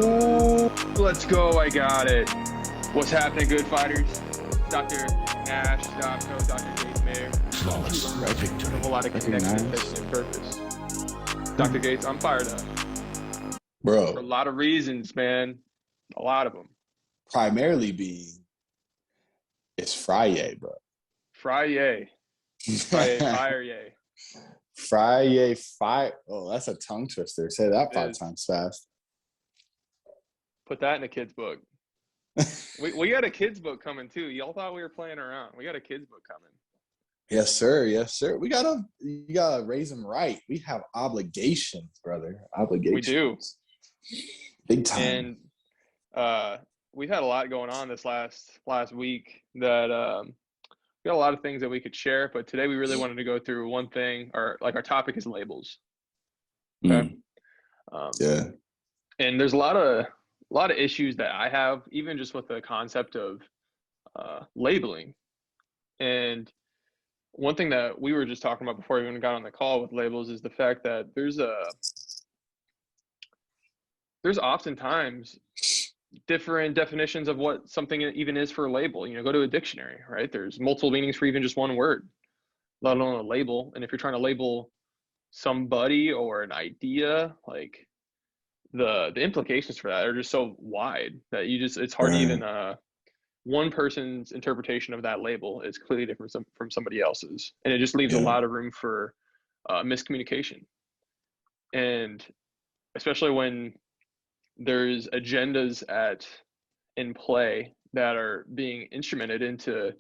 Ooh, let's go. I got it. What's happening, good fighters? Dr. Nash, Dr. Gates Mayer. Flawless victory. A whole lot of connection, intention, and purpose. Dr. Gates, I'm fired up. For a Bro, lot of reasons, man. A lot of them. primarily being it's Friday, bro. Friday. Friday, fire yay. Friday, fire. Oh, that's a tongue twister. Say that It 5 is. times fast. Put that in a kid's book. We got a kid's book coming too. Y'all thought we were playing around. We got a kid's book coming. Yes, sir. Yes, sir. You gotta raise them right. We have obligations, brother. Obligations. We do. Big time. And we've had a lot going on this last week that we got a lot of things that we could share, but today we really wanted to go through one thing, or like our topic is labels. Okay. Yeah. And there's a lot of issues that I have, even just with the concept of labeling. And one thing that we were just talking about before we even got on the call with labels is the fact that there's oftentimes different definitions of what something even is for a label. You know, go to a dictionary, right? There's multiple meanings for even just one word, let alone a label. And if you're trying to label somebody or an idea, like the implications for that are just so wide that it's hard to even one person's interpretation of that label is completely different from somebody else's, and it just leaves a lot of room for miscommunication. And especially when there's agendas in play that are being instrumented into,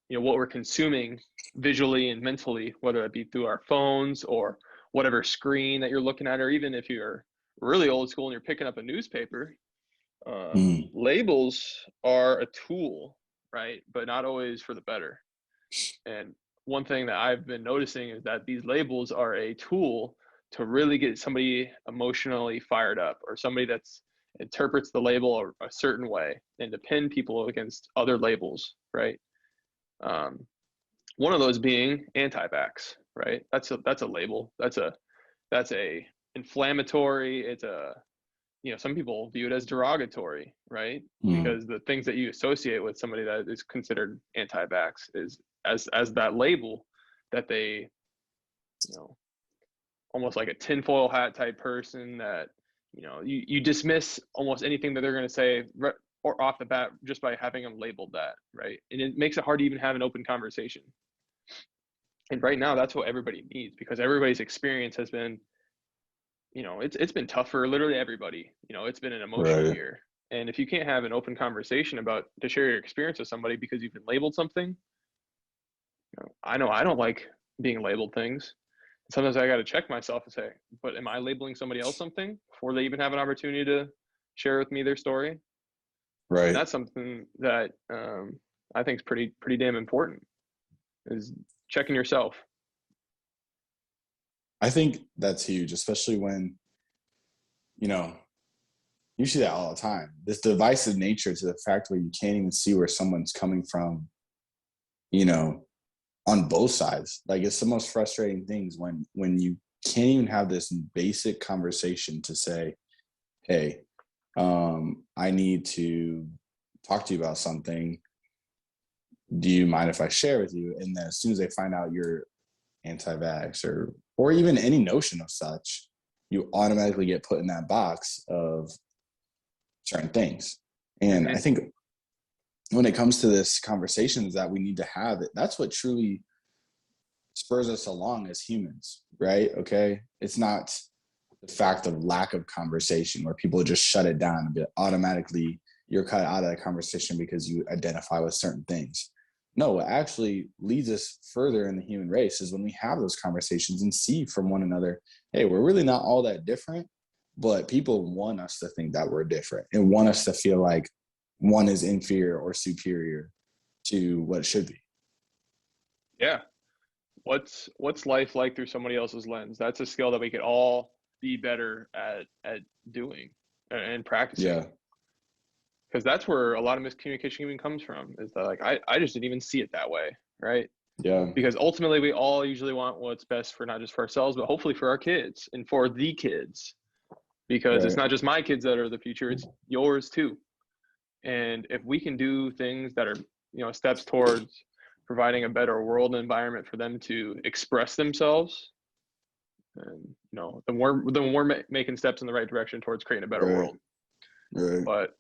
you know, what we're consuming visually and mentally, whether it be through our phones or whatever screen that you're looking at, or even if you're really old school and you're picking up a newspaper. Labels are a tool, right? But not always for the better. And one thing that I've been noticing is that these labels are a tool to really get somebody emotionally fired up, or somebody that's interprets the label a certain way, and to pin people against other labels, right? One of those being anti-vax, right? That's a label. That's a inflammatory. It's a, you know, some people view it as derogatory, right? Because the things that you associate with somebody that is considered anti-vax is as that label that they, you know, almost like a tinfoil hat type person that, you know, you dismiss almost anything that they're going to say or off the bat just by having them labeled that, right? And it makes it hard to even have an open conversation. And right now, that's what everybody needs, because everybody's experience has been, you know, it's been tough for literally everybody. You know, it's been an emotional year. And if you can't have an open conversation to share your experience with somebody because you've been labeled something, you know I don't like being labeled things. Sometimes I got to check myself and say, but am I labeling somebody else something before they even have an opportunity to share with me their story? Right. And that's something that I think is pretty damn important, is checking yourself. I think that's huge, especially when, you know, you see that all the time. This divisive nature to the fact where you can't even see where someone's coming from, you know, on both sides. Like, it's the most frustrating things when you can't even have this basic conversation to say, hey, I need to talk to you about something. Do you mind if I share with you? And then as soon as they find out you're anti-vax or even any notion of such, you automatically get put in that box of certain things. And I think when it comes to this conversations that we need to have, that's what truly spurs us along as humans, right? Okay. It's not the fact of lack of conversation where people just shut it down and automatically you're cut out of that conversation because you identify with certain things. No, what actually leads us further in the human race is when we have those conversations and see from one another, hey, we're really not all that different, but people want us to think that we're different and want us to feel like one is inferior or superior to what it should be. Yeah. What's life like through somebody else's lens? That's a skill that we could all be better at doing and practicing. Yeah. Because that's where a lot of miscommunication even comes from, is that, like, I just didn't even see it that way, right? Yeah. Because ultimately we all usually want what's best for not just for ourselves, but hopefully for our kids and for the kids. because it's Right. not just my kids that are the future, it's yours too. And if we can do things that are, steps towards providing a better world and environment for them to express themselves, and then we're making steps in the right direction towards creating a better Right. world. Right. But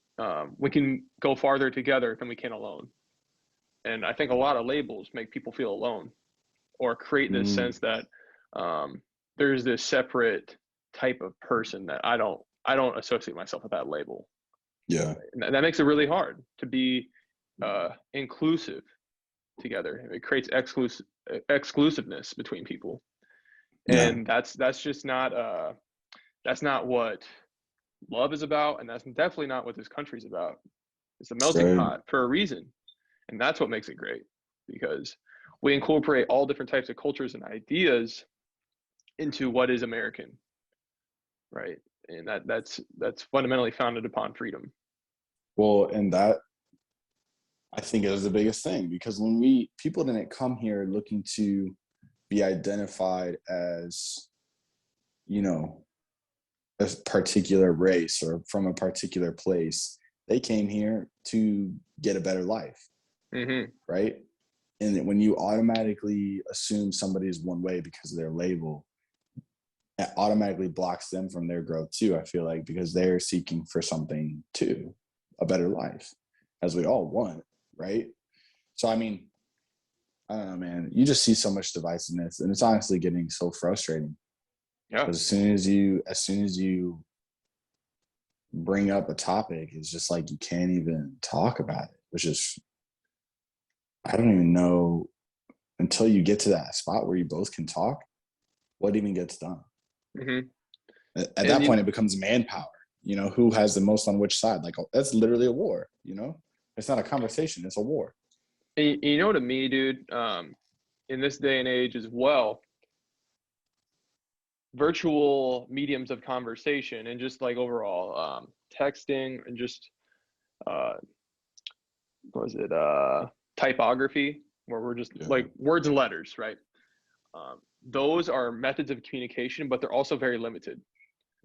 we can go farther together than we can alone. And I think a lot of labels make people feel alone, or create this sense that there's this separate type of person that I don't associate myself with that label. Yeah. And that makes it really hard to be inclusive together. It creates exclusiveness between people, and that's just not that's not what love is about, and that's definitely not what this country's about. It's a melting pot for a reason, and that's what makes it great, because we incorporate all different types of cultures and ideas into what is American, right? And that's fundamentally founded upon freedom. Well, and that, I think, is the biggest thing, because when people didn't come here looking to be identified as, a particular race or from a particular place. They came here to get a better life, right? And when you automatically assume somebody is one way because of their label, it automatically blocks them from their growth too, I feel like, because they're seeking for something too, a better life, as we all want, right? So, I mean, I don't know, man. You just see so much divisiveness, and it's honestly getting so frustrating. Yeah. As soon as you bring up a topic, it's just like you can't even talk about it, which is, I don't even know, until you get to that spot where you both can talk, what even gets done. At that point, it becomes manpower. Who has the most on which side? Like, that's literally a war. It's not a conversation; it's a war. And, to me, dude, in this day and age as well, virtual mediums of conversation and just like overall texting and just typography, where we're just like words and letters, right? Those are methods of communication, but they're also very limited,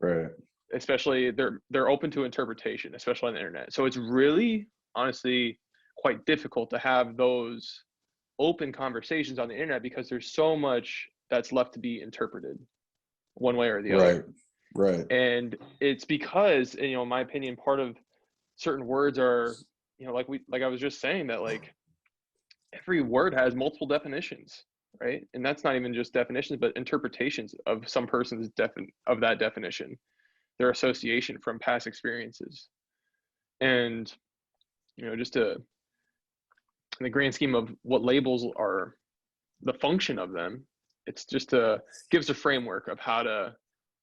right? Especially they're open to interpretation, especially on the internet. So it's really, honestly, quite difficult to have those open conversations on the internet, because there's so much that's left to be interpreted one way or the other. Right. And it's because, in my opinion, part of certain words are, like I was just saying, that like every word has multiple definitions, right? And that's not even just definitions, but interpretations of some person's of that definition, their association from past experiences. And, just in the grand scheme of what labels are, the function of them, it's just gives a framework of how to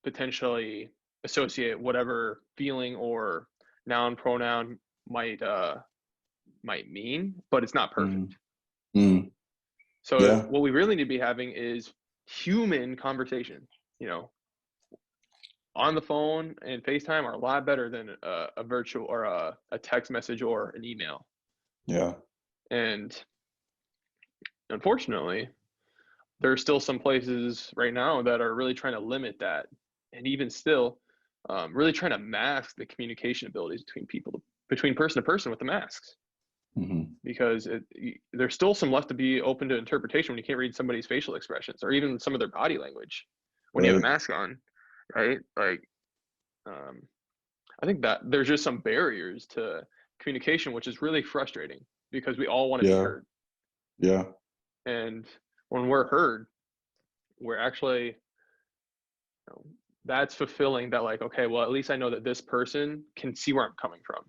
potentially associate whatever feeling or noun pronoun might mean, but it's not perfect. So what we really need to be having is human conversation. On the phone and FaceTime are a lot better than a virtual or a text message or an email. Yeah. And unfortunately, there are still some places right now that are really trying to limit that, and even still really trying to mask the communication abilities between person to person with the masks. Because there's still some left to be open to interpretation when you can't read somebody's facial expressions or even some of their body language when you have a mask on, right? Like, I think that there's just some barriers to communication, which is really frustrating, because we all want to be heard. Yeah. And when we're heard, we're actually, that's fulfilling, that like, okay, well, at least I know that this person can see where I'm coming from.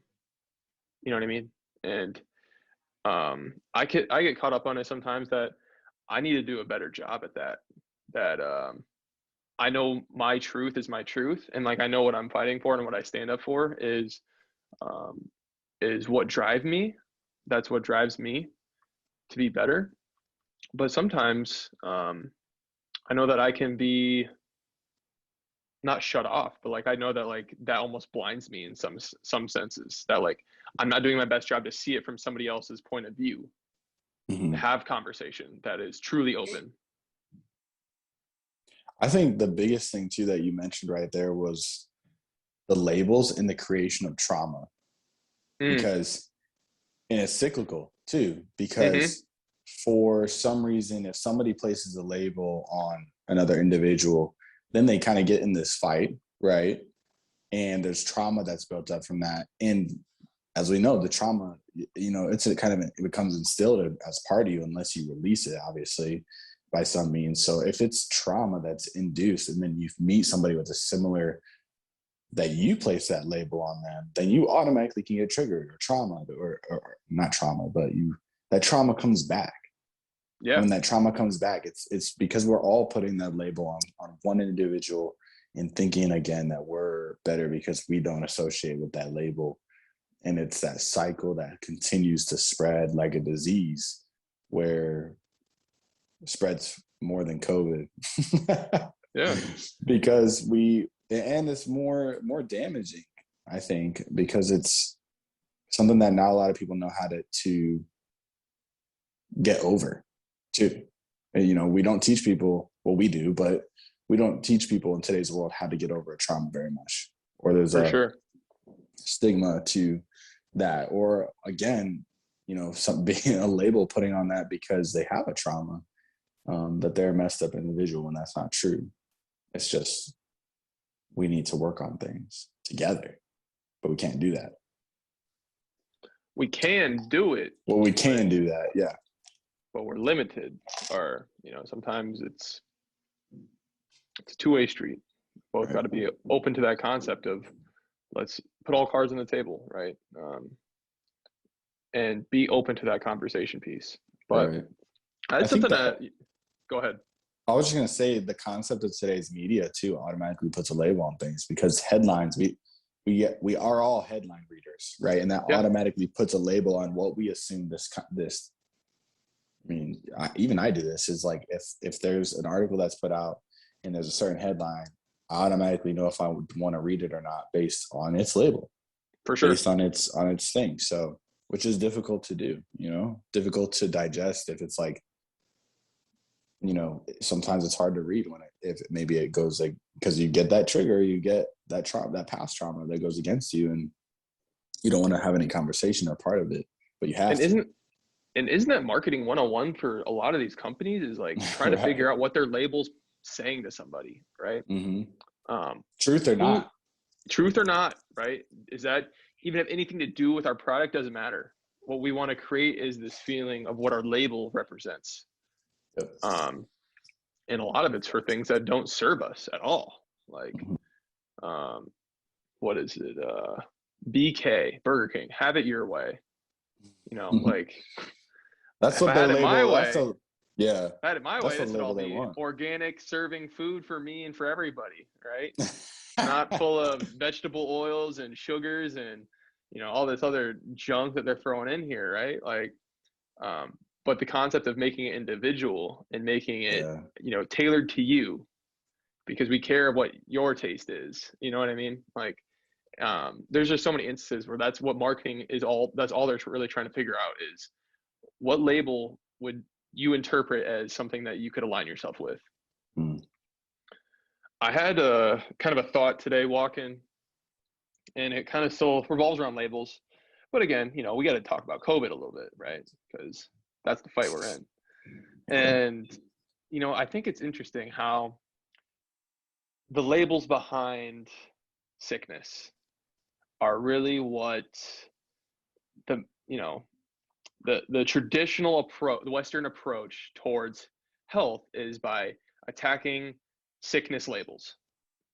You know what I mean? And I get caught up on it sometimes, that I need to do a better job at that I know my truth is my truth, and like I know what I'm fighting for and what I stand up for is what drives me. That's what drives me to be better. But sometimes I know that I can be not shut off, but like I know that like that almost blinds me in some senses, that like I'm not doing my best job to see it from somebody else's point of view, to have conversation that is truly open. I think the biggest thing too that you mentioned right there was the labels in the creation of trauma, Mm. because, and it's cyclical too, Mm-hmm. because for some reason, if somebody places a label on another individual, then they kind of get in this fight, right? And there's trauma that's built up from that. And as we know, the trauma, it's a kind of, it becomes instilled as part of you unless you release it, obviously, by some means. So if it's trauma that's induced, and then you meet somebody with a similar, that you place that label on them, then you automatically can get triggered or trauma, or not trauma, but that trauma comes back. And Yeah, when that trauma comes back, it's because we're all putting that label on one individual and thinking again that we're better because we don't associate with that label. And it's that cycle that continues to spread like a disease, where it spreads more than COVID. yeah. Because and it's more damaging, I think, because it's something that not a lot of people know how to get over too. And, we don't teach people, well, we do, but we don't teach people in today's world how to get over a trauma very much, or there's For a sure. stigma to that, or again, some being a label putting on that because they have a trauma, that they're a messed up individual, and that's not true. It's just, we need to work on things together, but we can't do that. We can do it, Well, we can do that, yeah. but we're limited. Or sometimes it's a two-way street. Both Right. got to be open to that concept of, let's put all cards on the table, right? And be open to that conversation piece. But Right. I that's think something that that, go ahead. I was just going to say, the concept of today's media too automatically puts a label on things, because headlines, we are all headline readers, right? And that Yeah, automatically puts a label on what we assume this. I mean, even I do this, is like, if there's an article that's put out and there's a certain headline, I automatically know if I would want to read it or not based on its label, for sure. based on its thing. So, which is difficult to do, difficult to digest. If it's like, sometimes it's hard to read if maybe it goes like, because you get that trigger, you get that trauma, that past trauma that goes against you, and you don't want to have any conversation or part of it, but you have And to. isn't that marketing 101 for a lot of these companies, is like trying to Right. figure out what their label's saying to somebody, right? Mm-hmm. Um, Truth or who, not. truth or not, right? Is that even have anything to do with our product? Doesn't matter. What we want to create is this feeling of what our label represents. Yep. Um, and a lot of it's for things that don't serve us at all. Like, Mhm. um, what is it? BK, Burger King, have it your way. Like, That's if what I their had it my label. way, Yeah, if I had it my way, that's what this would all label they be want. organic, serving food for me and for everybody, right? Not full of vegetable oils and sugars and all this other junk that they're throwing in here, right? Like, um, but the concept of making it individual and making it Yeah. tailored to you, because we care what your taste is. You know what I mean? Like, there's just so many instances where that's what marketing is all. That's all they're really trying to figure out is what label would you interpret as something that you could align yourself with. Mm. I had a kind of a thought today walking, and it kind of still revolves around labels. But again, we got to talk about COVID a little bit, right? Because that's the fight we're in. Yeah. And, I think it's interesting how the labels behind sickness are really what the, the traditional approach, the Western approach towards health is by attacking sickness labels.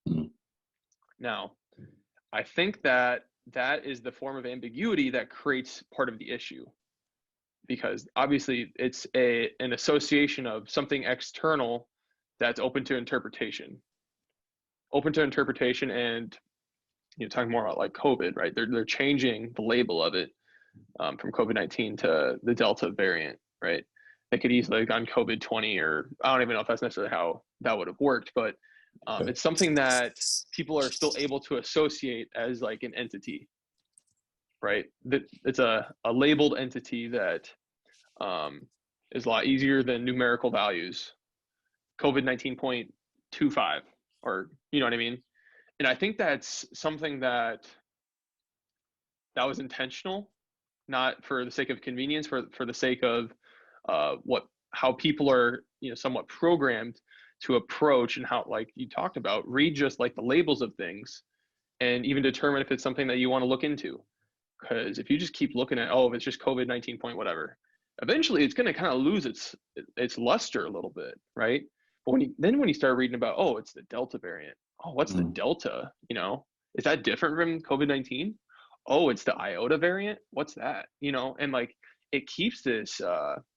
Mm. Now, I think that that is the form of ambiguity that creates part of the issue, because obviously it's an association of something external that's open to interpretation. And talking more about like COVID, right? They're changing the label of it, from COVID-19 to the Delta variant, right? They could easily have gone COVID-20, or I don't even know if that's necessarily how that would have worked, but Yeah. it's something that people are still able to associate as like an entity, right? That it's a labeled entity that, um, is a lot easier than numerical values. COVID 19.25, or you know what I mean? And I think that's something that was intentional, not for the sake of convenience, for the sake of how people are, somewhat programmed to approach, and how, like you talked about, read just like the labels of things and even determine if it's something that you want to look into. Because if you just keep looking at, oh, if it's just COVID-19 point whatever, eventually it's going to kind of lose its luster a little bit, right? But when you start reading about, oh, it's the Delta variant. Oh, what's the Delta? Is that different from COVID-19? Oh, it's the Iota variant. What's that? And like it keeps this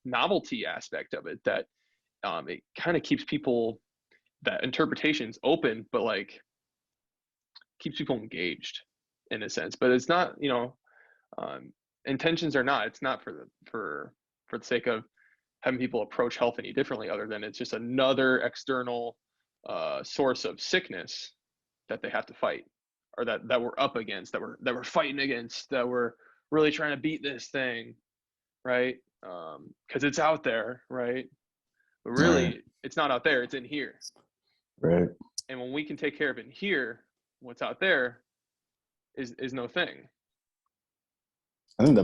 novelty aspect of it, that it kind of keeps people, that interpretations open, but like keeps people engaged in a sense. But it's not, intentions are not. It's not for the sake of having people approach health any differently, other than it's just another external source of sickness that they have to fight, or that we're up against, that we're fighting against, that we're really trying to beat this thing, right? Because it's out there, right? But really, it's not out there, it's in here. Right. And when we can take care of it in here, what's out there is no thing. I think the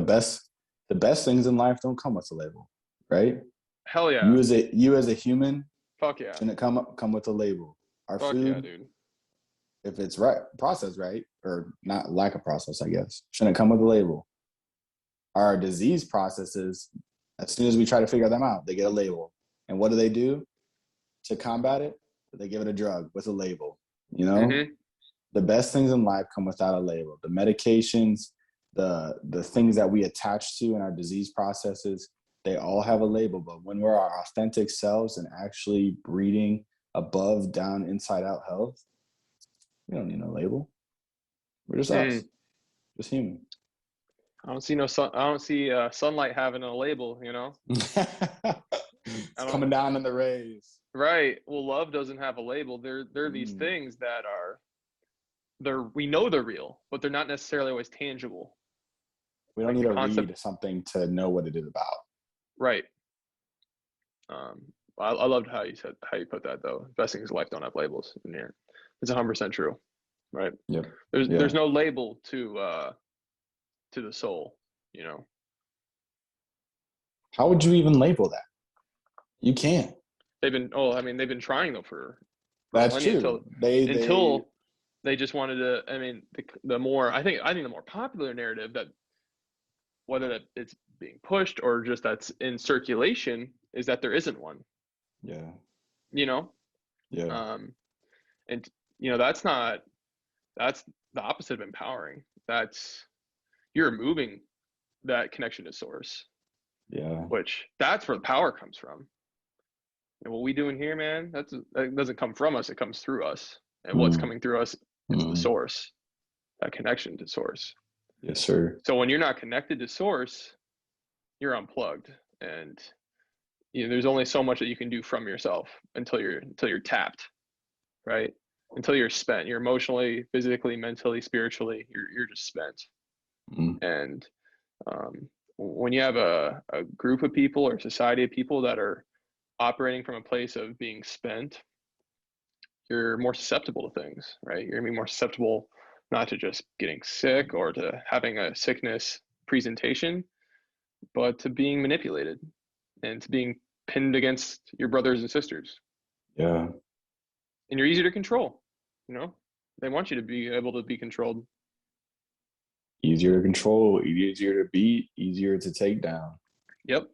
best things in life don't come with a label, right? Hell yeah. You as a human, fuck yeah, shouldn't come with a label. Our fuck food, yeah, dude. If it's right, processed right, or not lack of process, I guess, shouldn't come with a label. Our disease processes, as soon as we try to figure them out, they get a label. And what do? To combat it, they give it a drug with a label. The best things in life come without a label. The medications, the things that we attach to in our disease processes, they all have a label. But when we're our authentic selves and actually breeding above, down, inside out health, we don't need no label. We're just us, just human. I don't see sunlight having a label, It's coming down in the rays. Right. Well, love doesn't have a label. They're these things that we know they're real, but they're not necessarily always tangible. We don't need to read something to know what it is about. Right. I loved how you put that, though. Best things in life don't have labels. Yeah, it's 100% true. Right. Yep. There's no label to the soul. How would you even label that? You can't. They've been trying though for that's true. Until they just wanted to. I think the more popular narrative, that whether that it's being pushed or just that's in circulation, is that there isn't one. Yeah. Yeah. And that's the opposite of empowering. You're removing that connection to source. Yeah. That's where the power comes from. And what we doing here, man, that doesn't come from us. It comes through us. And what's coming through us, it's the source, that connection to source. Yes, sir. So when you're not connected to source, you're unplugged, and there's only so much that you can do from yourself until you're tapped, right? Until you're spent. You're emotionally, physically, mentally, spiritually, you're just spent. And when you have a group of people or society of people that are operating from a place of being spent, you're more susceptible to things, right? You're gonna be more susceptible not to just getting sick or to having a sickness presentation, but to being manipulated and to being pinned against your brothers and sisters. Yeah. And you're easy to control. They want you to be able to be controlled. Easier to control, easier to beat, easier to take down. Yep.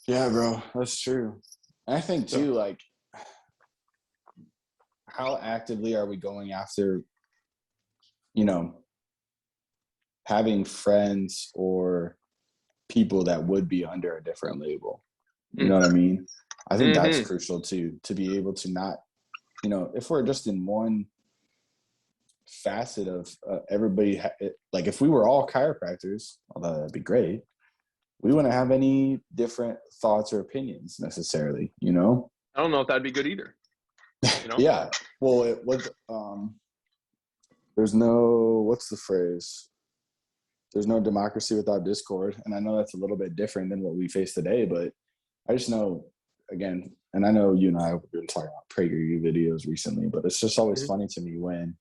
Yeah, bro, that's true. And I think too, like, how actively are we going after, having friends or people that would be under a different label? You know what I mean? I think that's crucial too, to be able to not, if we're just in one facet of everybody, like if we were all chiropractors, although that'd be great, we wouldn't have any different thoughts or opinions necessarily, I don't know if that'd be good either. Yeah. Well, it was, there's no, what's the phrase? There's no democracy without discord. And I know that's a little bit different than what we face today, but I just know, again, and I know you and I have been talking about PragerU videos recently, but it's just always Mhm. funny to me when,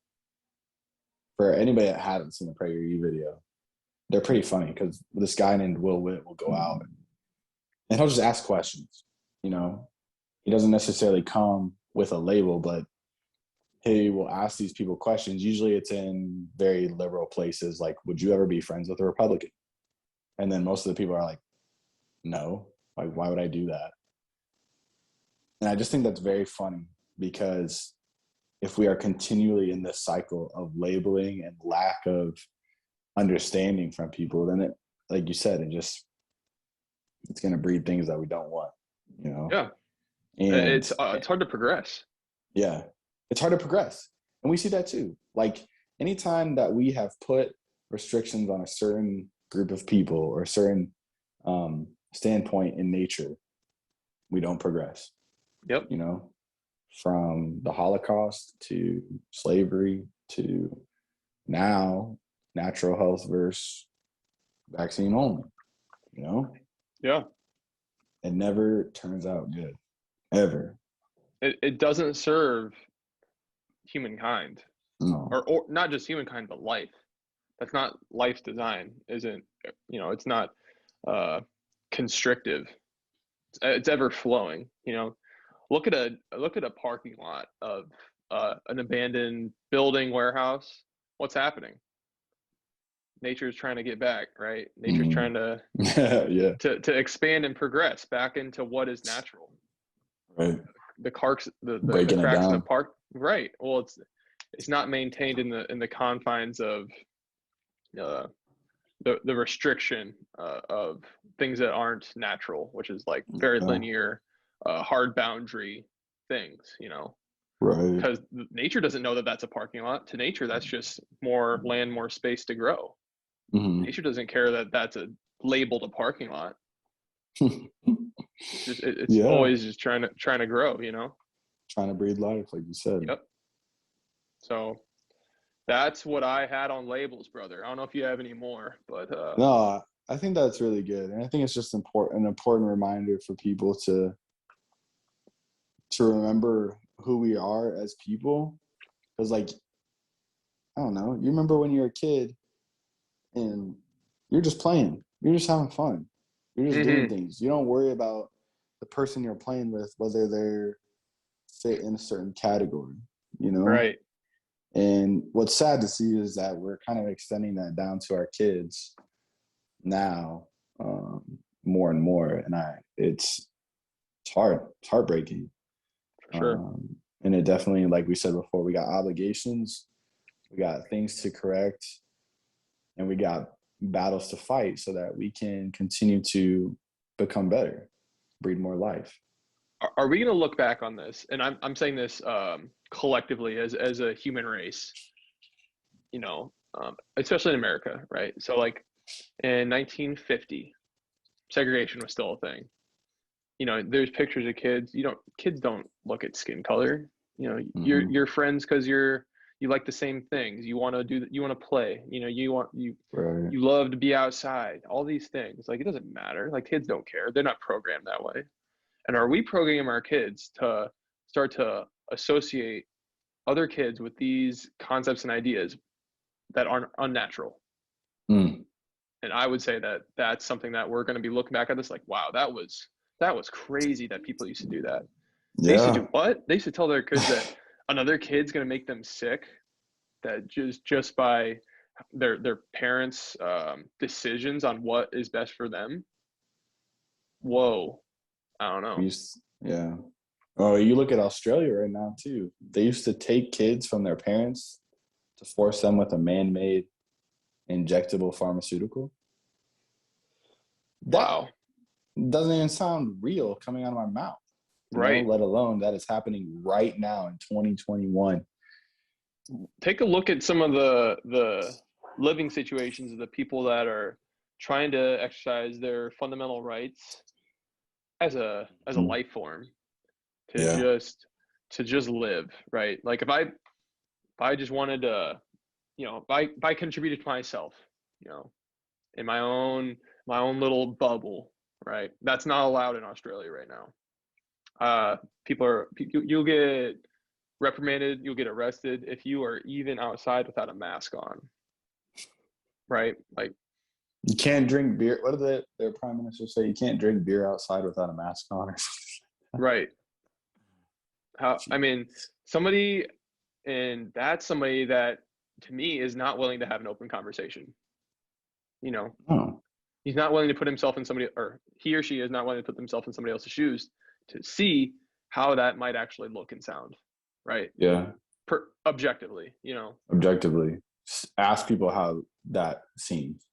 for anybody that hasn't seen a PragerU video, they're pretty funny because this guy named Will Witt will go out and he'll just ask questions. You know, he doesn't necessarily come with a label, but he will ask these people questions. Usually it's in very liberal places, like, would you ever be friends with a Republican? And then most of the people are like, no, like, why would I do that? And I just think that's very funny because if we are continually in this cycle of labeling and lack of understanding from people, then it, like you said, it's going to breed things that we don't want, you know? Yeah. And It's hard to progress. yeah, it's hard to progress. And we see that too. Like anytime that we have put restrictions on a certain group of people or a certain standpoint in nature, we don't progress. Yep. You know, from the Holocaust to slavery to now natural health versus vaccine only, you know? Yeah. It never turns out good, ever. It doesn't serve humankind, No. or not just humankind, but life. That's not life's design. Isn't, it's not constrictive. It's ever flowing. Look at a parking lot of an abandoned building, warehouse. What's happening? Nature's trying to get back, right? Nature's trying to Yeah. to expand and progress back into what is natural. Right. The cracks, the Breaking it cracks in the down. park, right? Well, it's not maintained in the confines of the restriction of things that aren't natural, which is like very Yeah. linear, hard boundary things. Right. Because nature doesn't know that that's a parking lot. To nature, that's just more land, more space to grow. Mm-hmm. Nature doesn't care that that's labeled a parking lot. It's Yeah. always just trying to grow. Trying to breathe life, like you said. Yep. So that's what I had on labels, brother. I don't know if you have any more, but No, I think that's really good. And I think it's just an important reminder for people to remember who we are as people. Because like, I don't know, you remember when you were a kid and you're just playing. You're just having fun. You're just doing things. You don't worry about the person you're playing with, whether they're fit in a certain category, you know? right. And what's sad to see is that we're kind of extending that down to our kids now, more and more. And it's hard. It's heartbreaking. For sure. And it definitely, like we said before, we got obligations, we got things to correct, and we got battles to fight so that we can continue to become better, breed more life. Are we going to look back on this? And I'm saying this collectively as a human race, especially in America, right? So like in 1950, segregation was still a thing. There's pictures of kids. Kids don't look at skin color. You're friends because you like the same things. You want to play. Right. You love to be outside. All these things. Like it doesn't matter. Like kids don't care. They're not programmed that way. And are we programming our kids to start to associate other kids with these concepts and ideas that aren't unnatural? Mm. And I would say that that's something that we're going to be looking back at this like, wow, that was crazy that people used to do that. They used to Yeah. do what? They used to tell their kids that another kid's going to make them sick, that just by their parents' decisions on what is best for them. Whoa. I don't know. Yeah. Oh, you look at Australia right now too. They used to take kids from their parents to force them with a man-made injectable pharmaceutical. Wow. That doesn't even sound real coming out of my mouth. Right. Let alone that is happening right now in 2021. Take a look at some of the living situations of the people that are trying to exercise their fundamental rights as a life form to just live, right? Like if I just wanted to, if I contributed to myself, in my own little bubble, right? That's not allowed in Australia right now. You'll get reprimanded, you'll get arrested if you are even outside without a mask on, right? Like, you can't drink beer. What did their prime minister say? You can't drink beer outside without a mask on or something. right. I mean, that's somebody that to me is not willing to have an open conversation. You know, Oh. he's not willing to put himself in or he or she is not willing to put themselves in somebody else's shoes to see how that might actually look and sound, right? Yeah. Objectively, you know. Objectively. Ask people how that seems.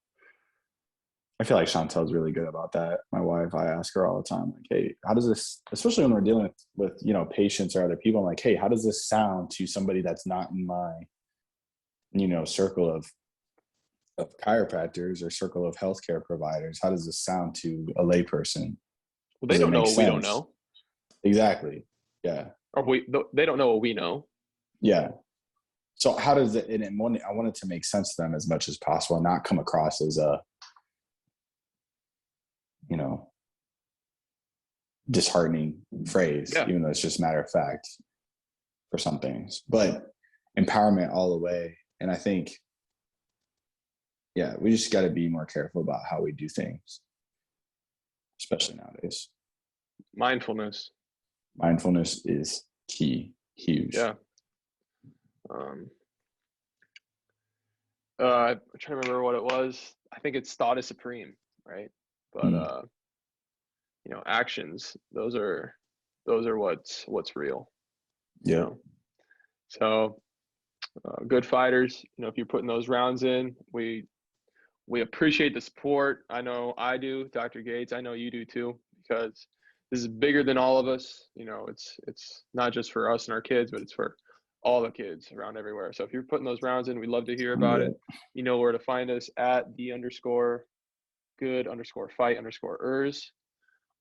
I feel like Chantel's really good about that. My wife, I ask her all the time, like, hey, how does this, especially when we're dealing with you know, patients or other people, I'm like, hey, how does this sound to somebody that's not in my, you know, circle of chiropractors or circle of healthcare providers? How does this sound to a layperson? Well, they don't know what we don't know. Exactly. Yeah. Or they don't know what we know. Yeah. So how does it, I want it to make sense to them as much as possible and not come across as a, you know, disheartening phrase, even though it's just matter of fact for some things, but empowerment all the way. And I think, yeah, we just got to be more careful about how we do things, especially nowadays. Mindfulness is key, huge. Yeah. I'm trying to remember what it was. I think it's thought is supreme, right? But you know, actions, those are what's real. Yeah. You know? So good fighters, you know, if you're putting those rounds in, we appreciate the support. I know I do, Dr. Gates, I know you do too, because this is bigger than all of us. You know, it's not just for us and our kids, but it's for all the kids around everywhere. So if you're putting those rounds in, we'd love to hear about it. You know where to find us at @the_good_fight_ers,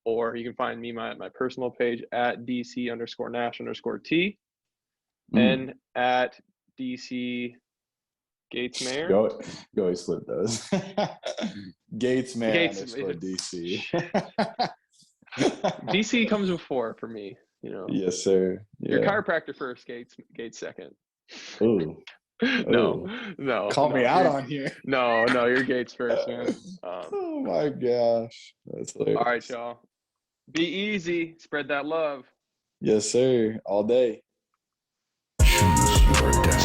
or you can find me my personal page at DC_Nash_T and at DC Gates Mayer. You always flip those. Gates Mayer _DC. DC comes before for me, you know. Yes, sir. Yeah. Your chiropractor first, Gates second. Ooh. No. Call me out on here. No, you're Gates first, man. Oh my gosh. That's hilarious. All right, y'all. Be easy. Spread that love. Yes, sir. All day. Choose your destiny.